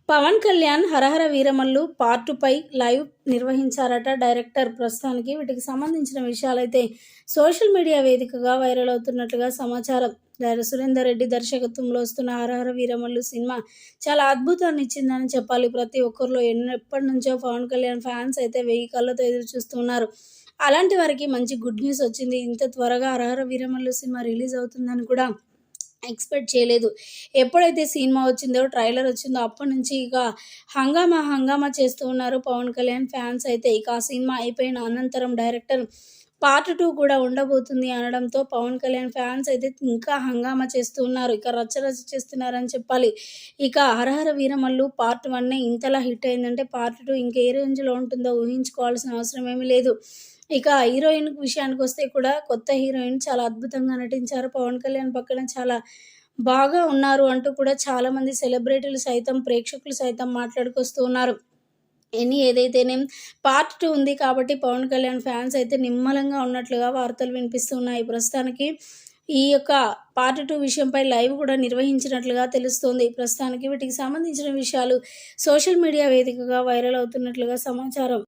పవన్ కళ్యాణ్ హరహర Veeramallu part 2పై live నిర్వహించారట director. ప్రస్తుతానికి వీటికి సంబంధించిన విషయాలైతే సోషల్ మీడియా వేదికగా వైరల్ అవుతున్నట్లుగా సమాచారం. సురేందర్ రెడ్డి దర్శకత్వంలో వస్తున్న హరహర వీరమల్లు సినిమా చాలా అద్భుతాన్ని ఇచ్చిందని చెప్పాలి. ప్రతి ఒక్కరిలో ఎప్పటి నుంచో పవన్ కళ్యాణ్ ఫ్యాన్స్ అయితే 1000 కళ్ళతో ఎదురు చూస్తున్నారు. అలాంటి వారికి మంచి గుడ్ న్యూస్ వచ్చింది. ఇంత త్వరగా హరహర వీరమల్లు సినిమా రిలీజ్ అవుతుందని కూడా ఎక్స్పెక్ట్ చేయలేదు. ఎప్పుడైతే సినిమా వచ్చిందో, ట్రైలర్ వచ్చిందో అప్పటి నుంచి ఇక హంగామా చేస్తూ ఉన్నారు పవన్ కళ్యాణ్ ఫ్యాన్స్ అయితే. ఇక ఆ సినిమా అయిపోయిన అనంతరం డైరెక్టర్ పార్ట్ 2 కూడా ఉండబోతుంది అనడంతో పవన్ కళ్యాణ్ ఫ్యాన్స్ అయితే ఇంకా హంగామా చేస్తూ ఉన్నారు. ఇక రచ్చ చేస్తున్నారని చెప్పాలి. ఇక హరహర వీరమల్లు పార్ట్ 1 ఇంతలా హిట్ అయిందంటే పార్ట్ 2 ఇంకా ఏ రేంజ్లో ఉంటుందో ఊహించుకోవాల్సిన అవసరం ఏమీ లేదు. ఇక హీరోయిన్ విషయానికి వస్తే కూడా కొత్త హీరోయిన్ చాలా అద్భుతంగా నటించారు. పవన్ కళ్యాణ్ పక్కన చాలా బాగా ఉన్నారు అంటూ కూడా చాలామంది సెలబ్రిటీలు సైతం, ప్రేక్షకులు సైతం మాట్లాడుకొస్తూ ఉన్నారు. ఏదైతేనేం పార్ట్ 2 ఉంది కాబట్టి పవన్ కళ్యాణ్ ఫ్యాన్స్ అయితే నిమ్మలంగా ఉన్నట్లుగా వార్తలు వినిపిస్తున్నాయి. ప్రస్తుతానికి ఈ యొక్క పార్ట్ 2 విషయంపై లైవ్ కూడా నిర్వహించినట్లుగా తెలుస్తోంది. ప్రస్తుతానికి వీటికి సంబంధించిన విషయాలు సోషల్ మీడియా వేదికగా వైరల్ అవుతున్నట్లుగా సమాచారం.